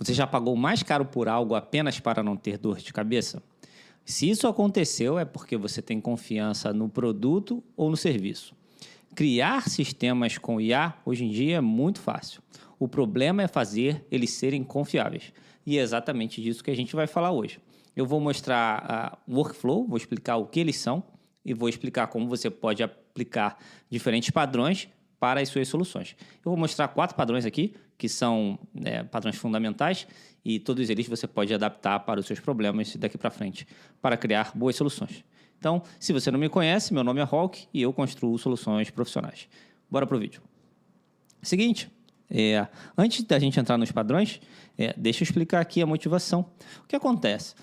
Você já pagou mais caro por algo apenas para não ter dor de cabeça? Se isso aconteceu, é porque você tem confiança no produto ou no serviço. Criar sistemas com IA hoje em dia é muito fácil. O problema é fazer eles serem confiáveis. E é exatamente disso que a gente vai falar hoje. Eu vou mostrar o workflow, vou explicar o que eles são e vou explicar como você pode aplicar diferentes padrões para as suas soluções. Eu vou mostrar 4 padrões aqui, que são padrões fundamentais, e todos eles você pode adaptar para os seus problemas daqui para frente, para criar boas soluções. Então, se você não me conhece, meu nome é Hawk e eu construo soluções profissionais. Bora para o vídeo. Seguinte, antes da gente entrar nos padrões, deixa eu explicar aqui a motivação. O que acontece?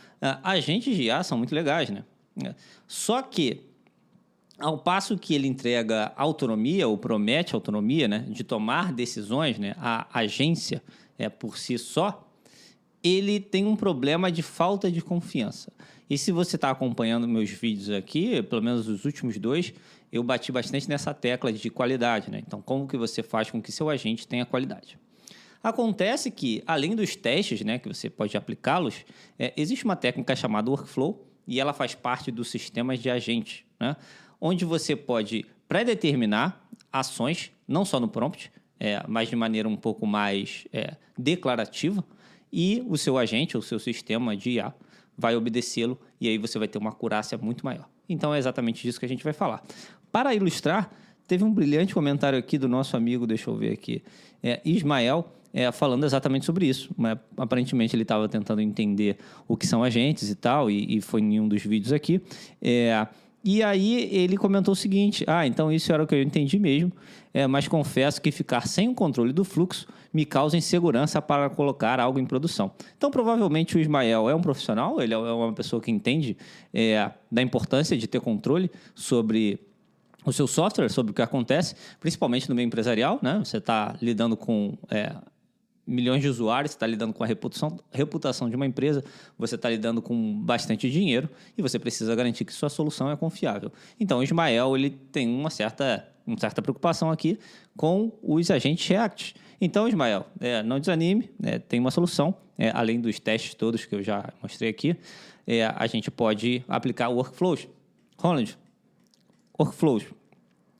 Agentes de IA são muito legais, né? Só que, ao passo que ele entrega autonomia, ou promete autonomia, né, de tomar decisões, né, a agência por si só, ele tem um problema de falta de confiança. E se você está acompanhando meus vídeos aqui, pelo menos os últimos 2, eu bati bastante nessa tecla de qualidade, né? Então, como que você faz com que seu agente tenha qualidade? Acontece que, além dos testes, né, que você pode aplicá-los, existe uma técnica chamada workflow e ela faz parte dos sistemas de agente, né? Onde você pode pré-determinar ações, não só no prompt, mas de maneira um pouco mais declarativa, e o seu agente, o seu sistema de IA, vai obedecê-lo e aí você vai ter uma acurácia muito maior. Então, é exatamente disso que a gente vai falar. Para ilustrar, teve um brilhante comentário aqui do nosso amigo, deixa eu ver aqui, Ismael, falando exatamente sobre isso. Mas, aparentemente, ele estava tentando entender o que são agentes e tal, e foi em um dos vídeos aqui. E aí ele comentou o seguinte: então isso era o que eu entendi mesmo, mas confesso que ficar sem o controle do fluxo me causa insegurança para colocar algo em produção. Então, provavelmente o Ismael é um profissional, ele é uma pessoa que entende da importância de ter controle sobre o seu software, sobre o que acontece, principalmente no meio empresarial, né? Você está lidando com milhões de usuários, você está lidando com a reputação de uma empresa, você está lidando com bastante dinheiro e você precisa garantir que sua solução é confiável. Então, o Ismael ele tem uma certa preocupação aqui com os agentes React. Então, Ismael, não desanime, tem uma solução, além dos testes todos que eu já mostrei aqui, a gente pode aplicar workflows. Ronald, workflows,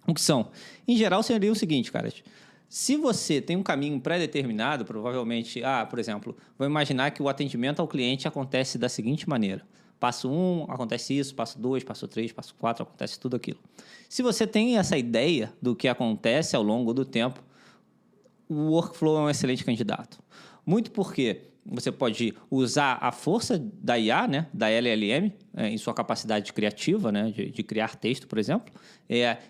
o que são? Em geral, seria o seguinte, caras. Se você tem um caminho pré-determinado, provavelmente, por exemplo, vou imaginar que o atendimento ao cliente acontece da seguinte maneira. Passo 1, acontece isso, passo 2, passo 3, passo 4, acontece tudo aquilo. Se você tem essa ideia do que acontece ao longo do tempo, o workflow é um excelente candidato. Muito porque você pode usar a força da IA, né, da LLM, em sua capacidade criativa, né, de criar texto, por exemplo,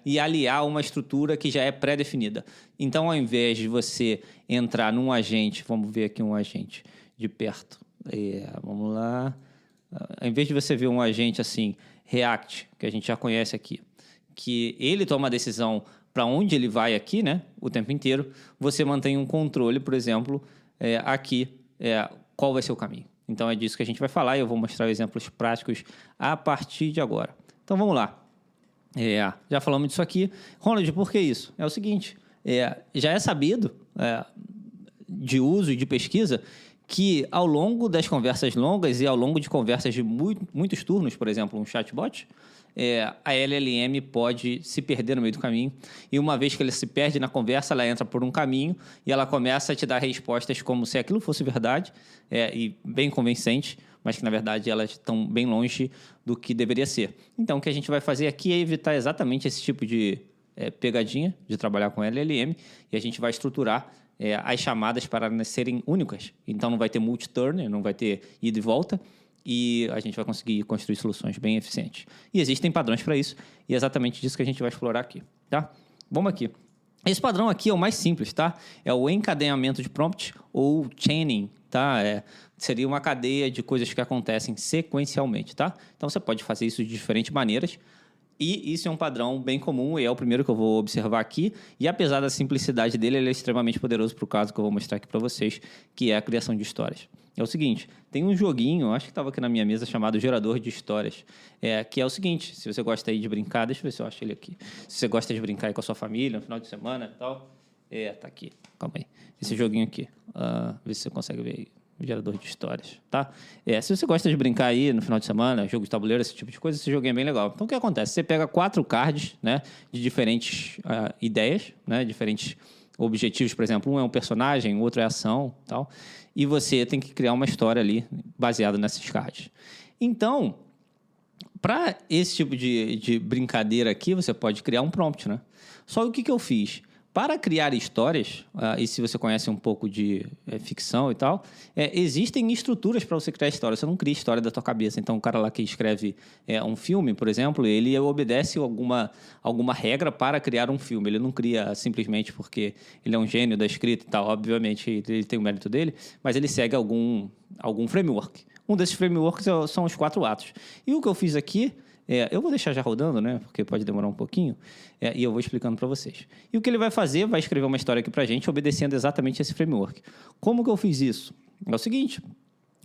e aliar uma estrutura que já é pré-definida. Então, ao invés de você entrar num agente, vamos ver aqui um agente de perto, vamos lá, ao invés de você ver um agente assim, React, que a gente já conhece aqui, que ele toma a decisão para onde ele vai aqui, né, o tempo inteiro, você mantém um controle, por exemplo, aqui, qual vai ser o caminho. Então, é disso que a gente vai falar e eu vou mostrar exemplos práticos a partir de agora. Então, vamos lá. Já falamos disso aqui. Ronald, por que isso? É o seguinte, já é sabido de uso e de pesquisa que ao longo das conversas longas e ao longo de conversas de muitos turnos, por exemplo, um chatbot, a LLM pode se perder no meio do caminho e uma vez que ela se perde na conversa, ela entra por um caminho e ela começa a te dar respostas como se aquilo fosse verdade e bem convincente, mas que na verdade elas estão bem longe do que deveria ser. Então o que a gente vai fazer aqui é evitar exatamente esse tipo de pegadinha de trabalhar com LLM e a gente vai estruturar as chamadas para serem únicas. Então não vai ter multi-turn, não vai ter ida e volta, e a gente vai conseguir construir soluções bem eficientes. E existem padrões para isso, e é exatamente disso que a gente vai explorar aqui, tá? Vamos aqui. Esse padrão aqui é o mais simples, tá? É o encadeamento de prompt ou chaining, tá? Seria uma cadeia de coisas que acontecem sequencialmente, tá? Então, você pode fazer isso de diferentes maneiras, e isso é um padrão bem comum e é o primeiro que eu vou observar aqui. E apesar da simplicidade dele, ele é extremamente poderoso para o caso que eu vou mostrar aqui para vocês, que é a criação de histórias. É o seguinte, tem um joguinho, acho que estava aqui na minha mesa, chamado Gerador de Histórias, que é o seguinte, se você gosta aí de brincar, deixa eu ver se eu acho ele aqui. Se você gosta de brincar aí com a sua família no final de semana e tal, tá aqui, calma aí. Esse joguinho aqui, vê se você consegue ver aí. o gerador de histórias, tá? Se você gosta de brincar aí no final de semana, jogo de tabuleiro, esse tipo de coisa, esse joguinho é bem legal. Então, o que acontece? Você pega 4 cards, né, de diferentes ideias, né, diferentes objetivos, por exemplo, um é um personagem, o outro é ação, tal, e você tem que criar uma história ali baseada nesses cards. Então, para esse tipo de brincadeira aqui, você pode criar um prompt, né? Só o que eu fiz? Para criar histórias, e se você conhece um pouco de ficção e tal, existem estruturas para você criar história. Você não cria história da tua cabeça. Então, o cara lá que escreve um filme, por exemplo, ele obedece alguma regra para criar um filme. Ele não cria simplesmente porque ele é um gênio da escrita e tal. Obviamente, ele tem o mérito dele, mas ele segue algum framework. Um desses frameworks são os 4 atos. E o que eu fiz aqui... eu vou deixar já rodando, né? Porque pode demorar um pouquinho. E eu vou explicando para vocês. E o que ele vai fazer? Vai escrever uma história aqui para a gente, obedecendo exatamente esse framework. Como que eu fiz isso? É o seguinte...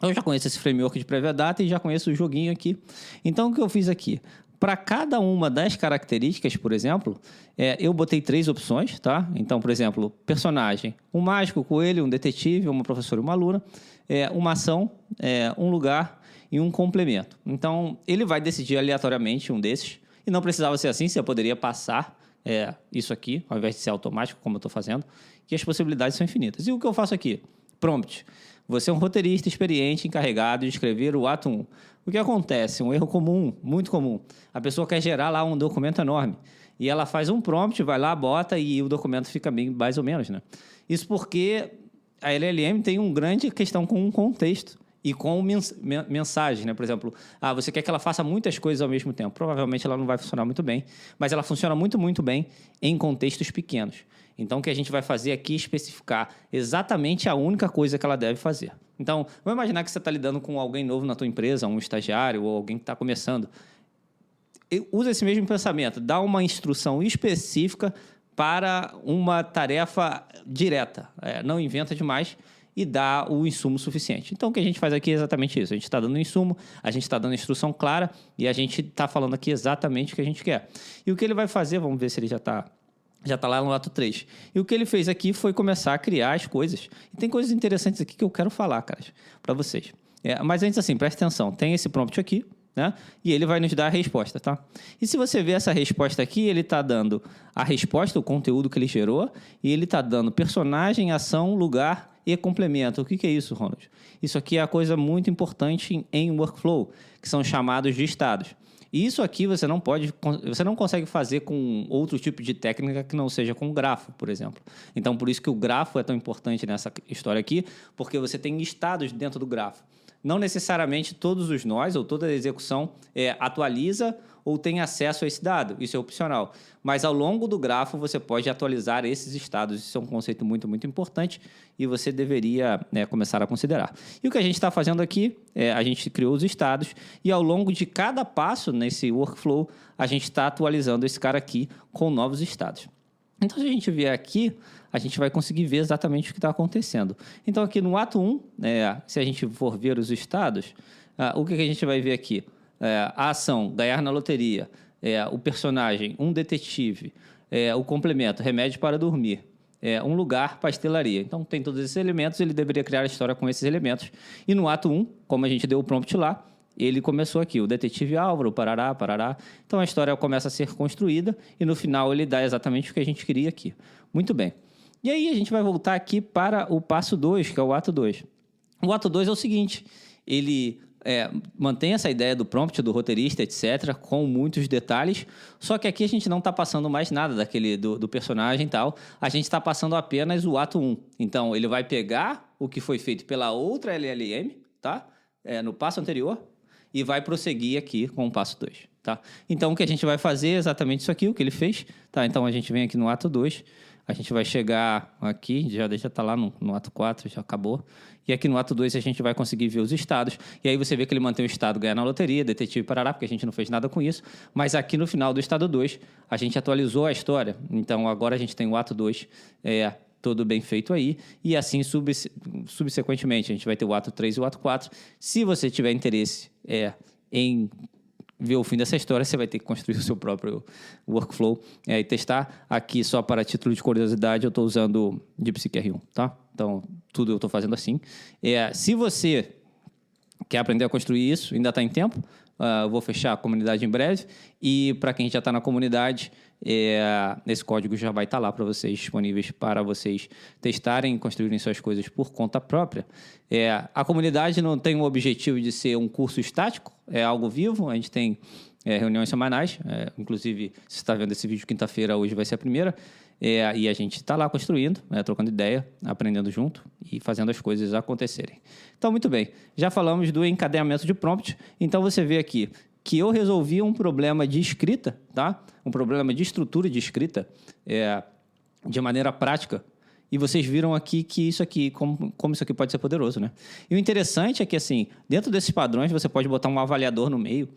Eu já conheço esse framework de prévia data e já conheço o joguinho aqui. Então, o que eu fiz aqui? Para cada uma das características, por exemplo, eu botei 3 opções, tá? Então, por exemplo, personagem, um mágico, um coelho, um detetive, uma professora e uma aluna, uma ação, um lugar e um complemento. Então, ele vai decidir aleatoriamente um desses. E não precisava ser assim, você poderia passar isso aqui, ao invés de ser automático, como eu estou fazendo, que as possibilidades são infinitas. E o que eu faço aqui? Prompt. Você é um roteirista experiente encarregado de escrever o ato 1. O que acontece? Um erro comum, muito comum. A pessoa quer gerar lá um documento enorme. E ela faz um prompt, vai lá, bota e o documento fica bem mais ou menos, né? Isso porque a LLM tem uma grande questão com um contexto e com mensagem, né? Por exemplo, você quer que ela faça muitas coisas ao mesmo tempo. Provavelmente ela não vai funcionar muito bem, mas ela funciona muito, muito bem em contextos pequenos. Então, o que a gente vai fazer aqui é especificar exatamente a única coisa que ela deve fazer. Então, vamos imaginar que você está lidando com alguém novo na tua empresa, um estagiário ou alguém que está começando. Usa esse mesmo pensamento, dá uma instrução específica para uma tarefa direta. Não inventa demais e dá o insumo suficiente. Então, o que a gente faz aqui é exatamente isso. A gente está dando insumo, a gente está dando instrução clara e a gente está falando aqui exatamente o que a gente quer. E o que ele vai fazer, vamos ver se ele já está lá no ato 3. E o que ele fez aqui foi começar a criar as coisas. E tem coisas interessantes aqui que eu quero falar, cara, para vocês. Mas antes, assim, presta atenção. Tem esse prompt aqui, né? E ele vai nos dar a resposta, tá? E se você ver essa resposta aqui, ele está dando a resposta, o conteúdo que ele gerou, e ele está dando personagem, ação, lugar e complemento. O que é isso, Ronald? Isso aqui é a coisa muito importante em workflow, que são chamados de estados. E isso aqui você não consegue fazer com outro tipo de técnica que não seja com grafo, por exemplo. Então, por isso que o grafo é tão importante nessa história aqui, porque você tem estados dentro do grafo. Não necessariamente todos os nós ou toda a execução atualiza ou tem acesso a esse dado. Isso é opcional. Mas, ao longo do grafo, você pode atualizar esses estados. Isso é um conceito muito, muito importante e você deveria começar a considerar. E o que a gente está fazendo aqui, a gente criou os estados e, ao longo de cada passo nesse workflow, a gente está atualizando esse cara aqui com novos estados. Então, se a gente vier aqui, a gente vai conseguir ver exatamente o que está acontecendo. Então, aqui no ato 1, se a gente for ver os estados, o que a gente vai ver aqui? A ação, ganhar na loteria, o personagem, um detetive, o complemento, remédio para dormir, um lugar, pastelaria. Então, tem todos esses elementos, ele deveria criar a história com esses elementos. E no ato 1, como a gente deu o prompt lá, ele começou aqui, o detetive Álvaro, parará, parará. Então, a história começa a ser construída e, no final, ele dá exatamente o que a gente queria aqui. Muito bem. E aí, a gente vai voltar aqui para o passo 2, que é o ato 2. O ato 2 é o seguinte, ele mantém essa ideia do prompt, do roteirista, etc., com muitos detalhes, só que aqui a gente não está passando mais nada do personagem e tal, a gente está passando apenas o ato 1. Então, ele vai pegar o que foi feito pela outra LLM, tá? No passo anterior, e vai prosseguir aqui com o passo 2, tá? Então, o que a gente vai fazer é exatamente isso aqui, o que ele fez, tá? Então, a gente vem aqui no ato 2, a gente vai chegar aqui, já está lá no ato 4, já acabou. E aqui no ato 2 a gente vai conseguir ver os estados. E aí você vê que ele mantém o estado ganhar na loteria, detetive parará, porque a gente não fez nada com isso. Mas aqui no final do estado 2, a gente atualizou a história. Então agora a gente tem o ato 2 todo bem feito aí. E assim subsequentemente a gente vai ter o ato 3 e o ato 4. Se você tiver interesse em ver o fim dessa história, você vai ter que construir o seu próprio workflow e testar. Aqui, só para título de curiosidade, eu estou usando DeepSeek R1, tá? Então, tudo eu estou fazendo assim. Se você quer aprender a construir isso, ainda está em tempo. Eu vou fechar a comunidade em breve. E para quem já está na comunidade, esse código já vai estar lá para vocês, disponíveis para vocês testarem e construírem suas coisas por conta própria. A comunidade não tem o objetivo de ser um curso estático, é algo vivo. A gente tem reuniões semanais. Inclusive, se você está vendo esse vídeo quinta-feira, hoje vai ser a primeira. E a gente está lá construindo, trocando ideia, aprendendo junto e fazendo as coisas acontecerem. Então, muito bem. Já falamos do encadeamento de prompt. Então, você vê aqui que eu resolvi um problema de escrita, tá? Um problema de estrutura de escrita de maneira prática. E vocês viram aqui que isso aqui, como isso aqui pode ser poderoso, né? E o interessante é que, assim, dentro desses padrões, você pode botar um avaliador no meio,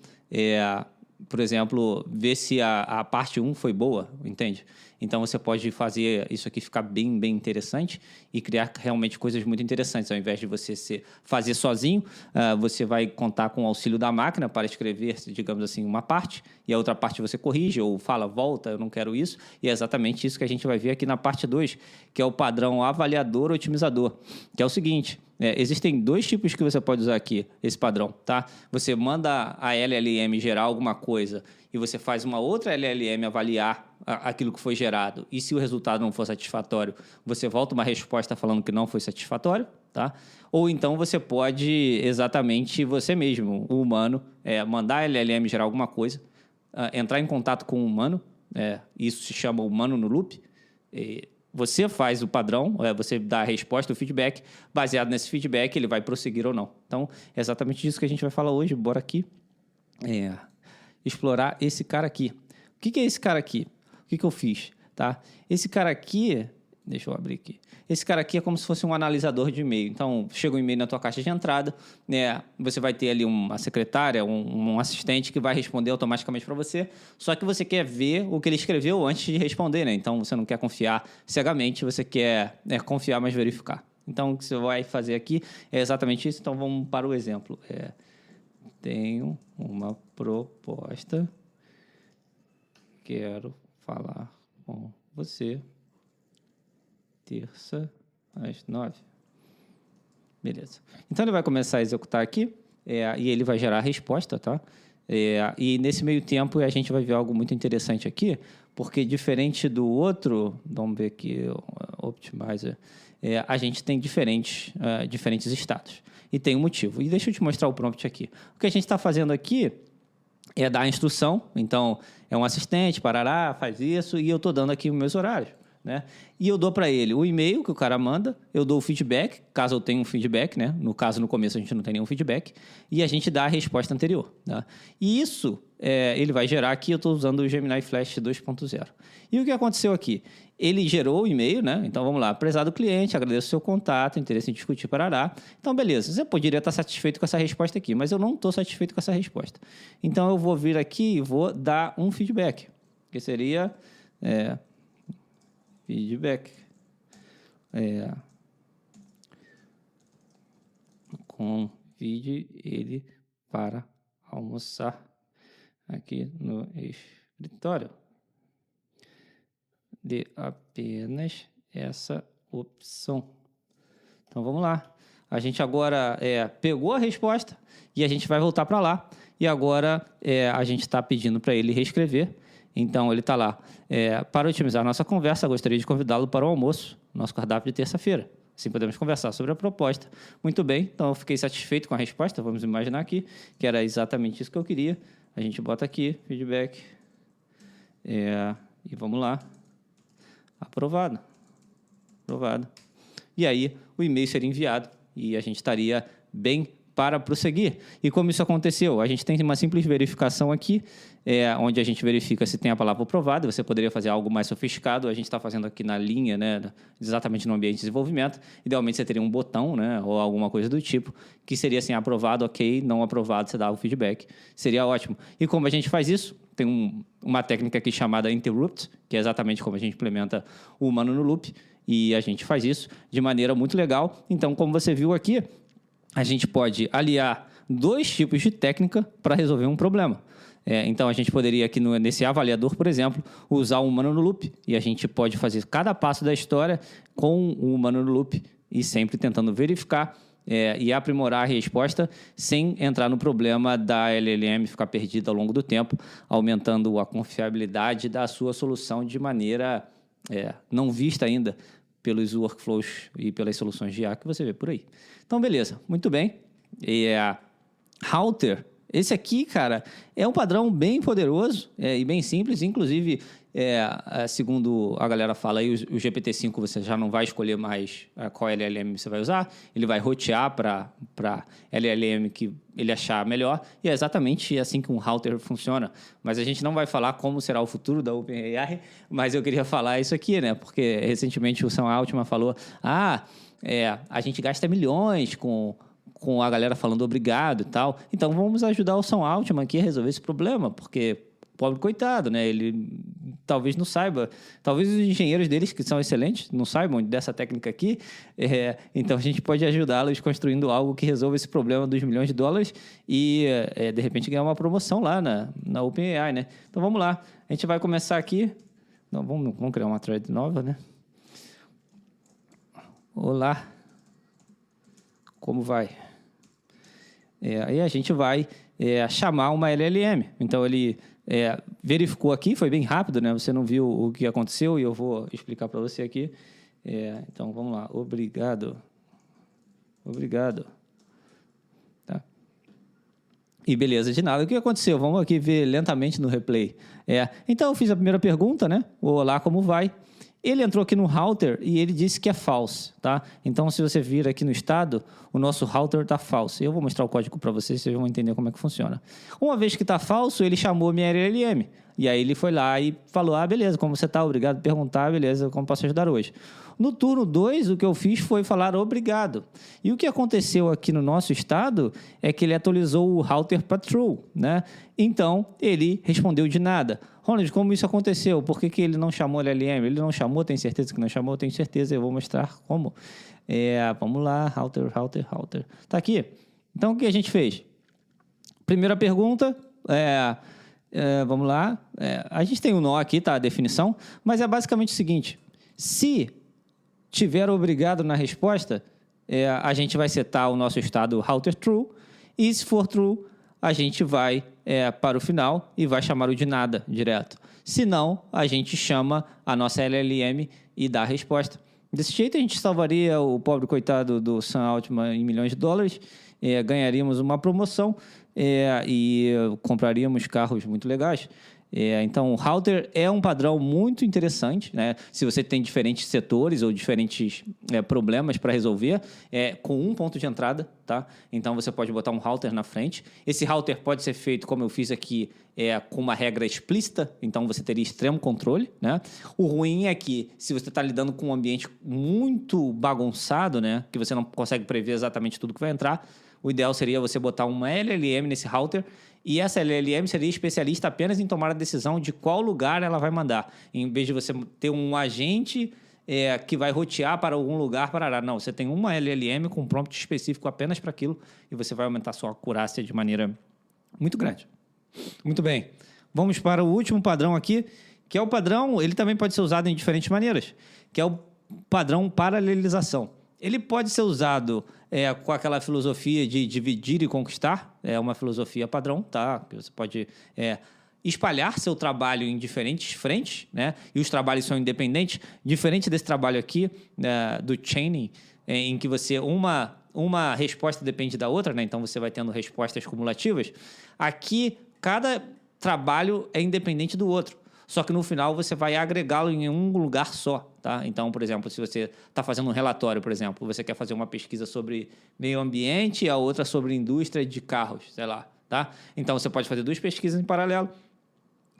por exemplo, ver se a parte 1 foi boa, entende? Então, você pode fazer isso aqui ficar bem, bem interessante e criar realmente coisas muito interessantes. Ao invés de você fazer sozinho, você vai contar com o auxílio da máquina para escrever, digamos assim, uma parte, e a outra parte você corrige ou fala, volta, eu não quero isso. E é exatamente isso que a gente vai ver aqui na parte 2, que é o padrão avaliador otimizador, que é o seguinte... existem dois tipos que você pode usar aqui, esse padrão, tá? Você manda a LLM gerar alguma coisa e você faz uma outra LLM avaliar aquilo que foi gerado. E se o resultado não for satisfatório, você volta uma resposta falando que não foi satisfatório, tá? Ou então você pode exatamente você mesmo, o humano, mandar a LLM gerar alguma coisa, entrar em contato com o humano, isso se chama humano no loop, você faz o padrão, você dá a resposta, o feedback, baseado nesse feedback, ele vai prosseguir ou não. Então, é exatamente disso que a gente vai falar hoje. Bora aqui explorar esse cara aqui. O que é esse cara aqui? O que eu fiz? Tá? Esse cara aqui... Deixa eu abrir aqui. Esse cara aqui é como se fosse um analisador de e-mail. Então, chega um e-mail na tua caixa de entrada, você vai ter ali uma secretária, um assistente que vai responder automaticamente para você, só que você quer ver o que ele escreveu antes de responder, né? Então, você não quer confiar cegamente, você quer confiar, mas verificar. Então, o que você vai fazer aqui é exatamente isso. Então, vamos para o exemplo. Tenho uma proposta, quero falar com você terça, às 9. Beleza. Então, ele vai começar a executar aqui e ele vai gerar a resposta, tá? E nesse meio tempo, a gente vai ver algo muito interessante aqui, porque diferente do outro, vamos ver aqui, Optimizer, a gente tem diferentes estados. E tem um motivo. E deixa eu te mostrar o prompt aqui. O que a gente está fazendo aqui é dar a instrução. Então, é um assistente, parará, faz isso, e eu estou dando aqui os meus horários. Né? E eu dou para ele o e-mail que o cara manda, eu dou o feedback, caso eu tenha um feedback, né? No caso, no começo a gente não tem nenhum feedback, e a gente dá a resposta anterior. Tá? E isso ele vai gerar aqui, eu estou usando o Gemini Flash 2.0. E o que aconteceu aqui? Ele gerou o e-mail, né? Então vamos lá, prezado cliente, agradeço o seu contato, interesse em discutir, parará. Então beleza, você poderia estar satisfeito com essa resposta aqui, mas eu não estou satisfeito com essa resposta. Então eu vou vir aqui e vou dar um feedback, que seria... feedback. Convide ele para almoçar aqui no escritório. Dê apenas essa opção. Então, vamos lá. A gente agora pegou a resposta e a gente vai voltar para lá. E agora a gente está pedindo para ele reescrever. Então, ele está lá. Para otimizar a nossa conversa, gostaria de convidá-lo para o almoço, nosso cardápio de terça-feira. Assim podemos conversar sobre a proposta. Muito bem, então eu fiquei satisfeito com a resposta. Vamos imaginar aqui que era exatamente isso que eu queria. A gente bota aqui, feedback. E vamos lá. Aprovado. Aprovado. E aí, o e-mail seria enviado e a gente estaria bem para prosseguir. E como isso aconteceu? A gente tem uma simples verificação aqui, onde a gente verifica se tem a palavra aprovada. Você poderia fazer algo mais sofisticado. A gente está fazendo aqui na linha, né, exatamente no ambiente de desenvolvimento. Idealmente, você teria um botão, né, ou alguma coisa do tipo, que seria assim, aprovado, ok, não aprovado, você dá o feedback. Seria ótimo. E como a gente faz isso? Tem uma técnica aqui chamada interrupt, que é exatamente como a gente implementa o humano no loop, e a gente faz isso de maneira muito legal. Então, como você viu aqui, a gente pode aliar dois tipos de técnica para resolver um problema. Então, a gente poderia aqui nesse avaliador, por exemplo, usar o Humano no Loop. E a gente pode fazer cada passo da história com o Humano no Loop e sempre tentando verificar e aprimorar a resposta sem entrar no problema da LLM ficar perdida ao longo do tempo, aumentando a confiabilidade da sua solução de maneira não vista ainda pelos workflows e pelas soluções de IA que você vê por aí. Então, beleza. Muito bem. Halter. Esse aqui, cara, é um padrão bem poderoso e bem simples. Inclusive, segundo a galera fala aí, o GPT-5 você já não vai escolher mais qual LLM você vai usar. Ele vai rotear para LLM que ele achar melhor. E é exatamente assim que um Halter funciona. Mas a gente não vai falar como será o futuro da OpenAI, mas eu queria falar isso aqui, né? Porque recentemente o Sam Altman falou, a gente gasta milhões com a galera falando obrigado e tal. Então, vamos ajudar o Sam Altman aqui a resolver esse problema, porque, pobre coitado, né? Ele talvez não saiba. Talvez os engenheiros deles, que são excelentes, não saibam dessa técnica aqui. Então, a gente pode ajudá-los construindo algo que resolva esse problema dos milhões de dólares e, de repente, ganhar uma promoção lá na OpenAI, né? Então, vamos lá. A gente vai começar aqui. Não, vamos criar uma thread nova, né? Olá. Como vai? Aí a gente vai chamar uma LLM. Então, ele verificou aqui, foi bem rápido, né? Você não viu o que aconteceu e eu vou explicar para você aqui. Então, vamos lá. Obrigado. Tá? E beleza, de nada. O que aconteceu? Vamos aqui ver lentamente no replay. Então, eu fiz a primeira pergunta, né? Olá, como vai? Ele entrou aqui no Halter e ele disse que é false, tá? Então, se você vir aqui no estado, o nosso Halter está falso. Eu vou mostrar o código para vocês vão entender como é que funciona. Uma vez que está falso, ele chamou a minha LLM. E aí ele foi lá e falou, beleza, como você está? Obrigado por perguntar, beleza, como posso ajudar hoje? No turno 2, o que eu fiz foi falar obrigado. E o que aconteceu aqui no nosso estado é que ele atualizou o Halter para true, né? Então, ele respondeu de nada. Ronald, como isso aconteceu? Por que ele não chamou a LLM? Ele não chamou? Tem certeza que não chamou? Tenho certeza, eu vou mostrar como. Vamos lá, Halter. Tá aqui. Então, o que a gente fez? Primeira pergunta, vamos lá. A gente tem um nó aqui, tá? A definição, mas é basicamente o seguinte. Se tiver obrigado na resposta, a gente vai setar o nosso estado Halter true, e se for true, a gente vai para o final e vai chamar o de nada direto. Se não, a gente chama a nossa LLM e dá a resposta. Desse jeito, a gente salvaria o pobre coitado do Sam Altman em milhões de dólares, ganharíamos uma promoção e compraríamos carros muito legais. Então, o Halter é um padrão muito interessante, né? Se você tem diferentes setores ou diferentes problemas para resolver, com um ponto de entrada, tá? Então, você pode botar um Halter na frente. Esse Halter pode ser feito, como eu fiz aqui, com uma regra explícita, então você teria extremo controle, né? O ruim é que, se você está lidando com um ambiente muito bagunçado, né? Que você não consegue prever exatamente tudo que vai entrar, o ideal seria você botar uma LLM nesse Halter. E essa LLM seria especialista apenas em tomar a decisão de qual lugar ela vai mandar. Em vez de você ter um agente que vai rotear para algum lugar, não, você tem uma LLM com um prompt específico apenas para aquilo e você vai aumentar sua acurácia de maneira muito grande. Muito bem. Vamos para o último padrão aqui, que é o padrão, ele também pode ser usado em diferentes maneiras, que é o padrão paralelização. Ele pode ser usado com aquela filosofia de dividir e conquistar, é uma filosofia padrão, tá? Você pode espalhar seu trabalho em diferentes frentes, né? E os trabalhos são independentes, diferente desse trabalho aqui, do chaining, em que você uma resposta depende da outra, né? Então você vai tendo respostas cumulativas. Aqui, cada trabalho é independente do outro. Só que no final você vai agregá-lo em um lugar só, tá? Então, por exemplo, se você está fazendo um relatório, por exemplo, você quer fazer uma pesquisa sobre meio ambiente e a outra sobre indústria de carros, sei lá, tá? Então, você pode fazer duas pesquisas em paralelo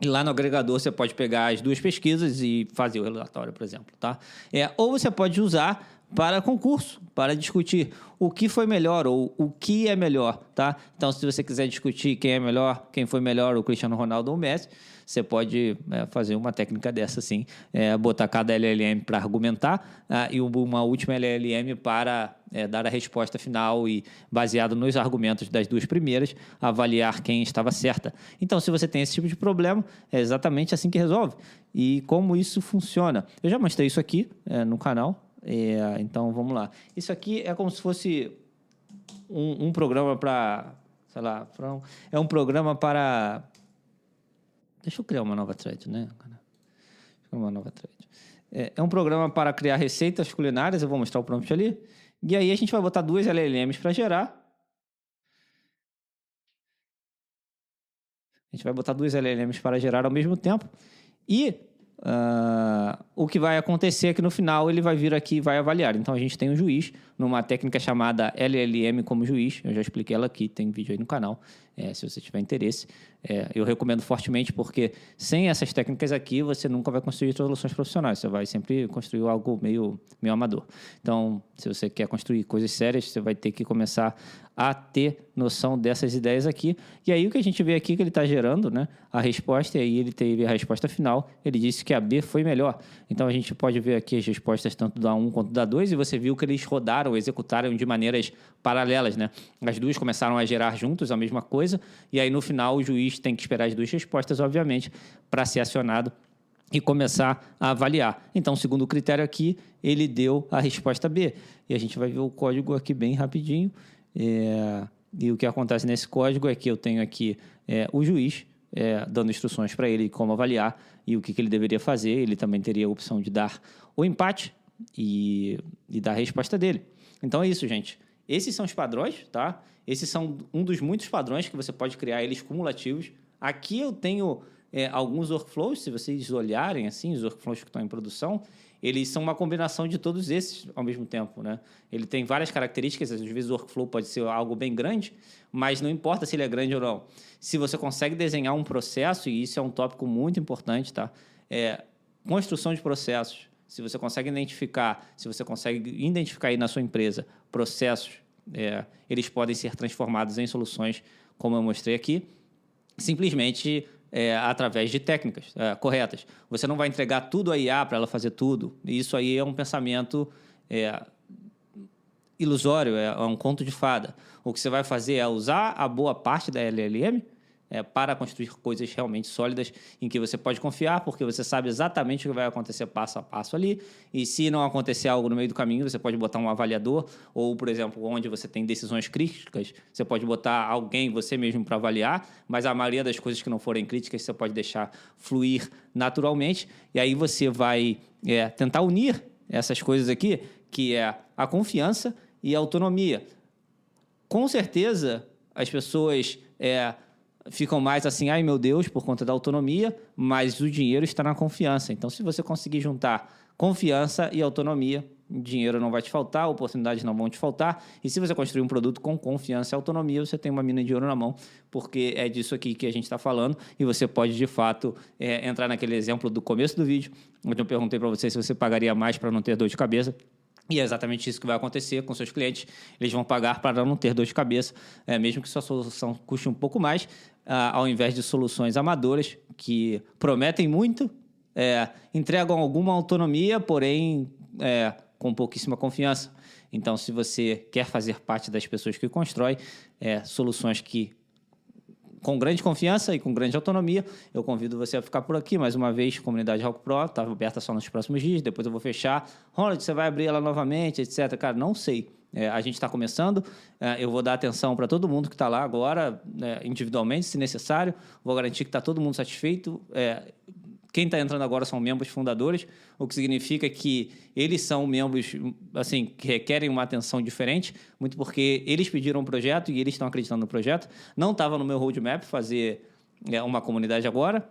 e lá no agregador você pode pegar as duas pesquisas e fazer o relatório, por exemplo, tá? Ou você pode usar para concurso, para discutir o que foi melhor ou o que é melhor, tá? Então, se você quiser discutir quem é melhor, quem foi melhor, o Cristiano Ronaldo ou o Messi, você pode fazer uma técnica dessa, sim. Botar cada LLM para argumentar e uma última LLM para dar a resposta final e, baseado nos argumentos das duas primeiras, avaliar quem estava certa. Então, se você tem esse tipo de problema, é exatamente assim que resolve. E como isso funciona? Eu já mostrei isso aqui no canal. Então, vamos lá. Isso aqui é como se fosse um programa para... Sei lá, é um programa para... Deixa eu criar uma nova thread, né? Uma nova thread. É um programa para criar receitas culinárias. Eu vou mostrar o prompt ali. E aí a gente vai botar duas LLMs para gerar. A gente vai botar duas LLMs para gerar ao mesmo tempo. E o que vai acontecer é que no final ele vai vir aqui e vai avaliar. Então a gente tem um juiz numa técnica chamada LLM como juiz. Eu já expliquei ela aqui, tem vídeo aí no canal, se você tiver interesse. Eu recomendo fortemente porque sem essas técnicas aqui você nunca vai construir soluções profissionais. Você vai sempre construir algo meio amador. Então, se você quer construir coisas sérias, você vai ter que começar a ter noção dessas ideias aqui. E aí o que a gente vê aqui que ele está gerando, né, a resposta, e aí ele teve a resposta final. Ele disse que a B foi melhor. Então a gente pode ver aqui as respostas tanto da 1 quanto da 2 e você viu que eles rodaram, executaram de maneiras paralelas, né? As duas começaram a gerar juntos a mesma coisa e aí no final o juiz tem que esperar as duas respostas, obviamente, para ser acionado e começar a avaliar. Então, segundo o critério aqui, ele deu a resposta B. E a gente vai ver o código aqui bem rapidinho. E o que acontece nesse código é que eu tenho aqui o juiz dando instruções para ele como avaliar e o que ele deveria fazer. Ele também teria a opção de dar o empate e dar a resposta dele. Então é isso, gente. Esses são os padrões, tá? Esses são um dos muitos padrões que você pode criar, eles cumulativos. Aqui eu tenho alguns workflows, se vocês olharem assim, os workflows que estão em produção, eles são uma combinação de todos esses ao mesmo tempo, né? Ele tem várias características, às vezes o workflow pode ser algo bem grande, mas não importa se ele é grande ou não. Se você consegue desenhar um processo, e isso é um tópico muito importante, tá? Construção de processos. Se você consegue identificar aí na sua empresa processos, eles podem ser transformados em soluções, como eu mostrei aqui, simplesmente através de técnicas corretas. Você não vai entregar tudo à IA para ela fazer tudo. Isso aí é um pensamento ilusório, é um conto de fada. O que você vai fazer é usar a boa parte da LLM para construir coisas realmente sólidas em que você pode confiar, porque você sabe exatamente o que vai acontecer passo a passo ali. E se não acontecer algo no meio do caminho, você pode botar um avaliador, ou, por exemplo, onde você tem decisões críticas, você pode botar alguém, você mesmo, para avaliar, mas a maioria das coisas que não forem críticas, você pode deixar fluir naturalmente. E aí você vai tentar unir essas coisas aqui, que é a confiança e a autonomia. Com certeza, as pessoas ficam mais assim, ai meu Deus, por conta da autonomia, mas o dinheiro está na confiança. Então, se você conseguir juntar confiança e autonomia, dinheiro não vai te faltar, oportunidades não vão te faltar. E se você construir um produto com confiança e autonomia, você tem uma mina de ouro na mão, porque é disso aqui que a gente está falando. E você pode, de fato, entrar naquele exemplo do começo do vídeo, onde eu perguntei para você se você pagaria mais para não ter dor de cabeça. E é exatamente isso que vai acontecer com seus clientes. Eles vão pagar para não ter dor de cabeça, mesmo que sua solução custe um pouco mais, ao invés de soluções amadoras que prometem muito, entregam alguma autonomia, porém com pouquíssima confiança. Então, se você quer fazer parte das pessoas que constroem soluções com grande confiança e com grande autonomia, eu convido você a ficar por aqui. Mais uma vez, comunidade Hawk Pro, está aberta só nos próximos dias, depois eu vou fechar. Ronald, você vai abrir ela novamente, etc. Cara, não sei. A gente está começando, eu vou dar atenção para todo mundo que está lá agora, individualmente, se necessário. Vou garantir que está todo mundo satisfeito. Quem está entrando agora são membros fundadores, o que significa que eles são membros assim, que requerem uma atenção diferente, muito porque eles pediram um projeto e eles estão acreditando no projeto. Não estava no meu roadmap fazer uma comunidade agora,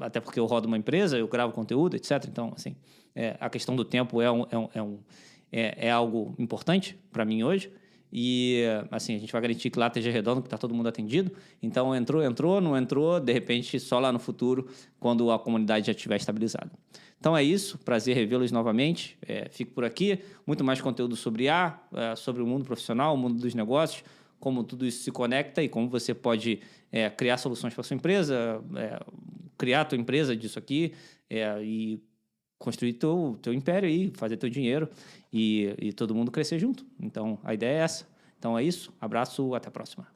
até porque eu rodo uma empresa, eu gravo conteúdo, etc. Então, assim, a questão do tempo é algo importante para mim hoje. E, assim, a gente vai garantir que lá esteja redondo, que está todo mundo atendido. Então, entrou, não entrou, de repente, só lá no futuro, quando a comunidade já estiver estabilizada. Então, é isso. Prazer revê-los novamente. Fico por aqui. Muito mais conteúdo sobre IA, sobre o mundo profissional, o mundo dos negócios, como tudo isso se conecta e como você pode criar soluções para a sua empresa, criar a tua empresa disso aqui e construir teu império aí, fazer teu dinheiro e todo mundo crescer junto. Então, a ideia é essa. Então, é isso. Abraço, até a próxima.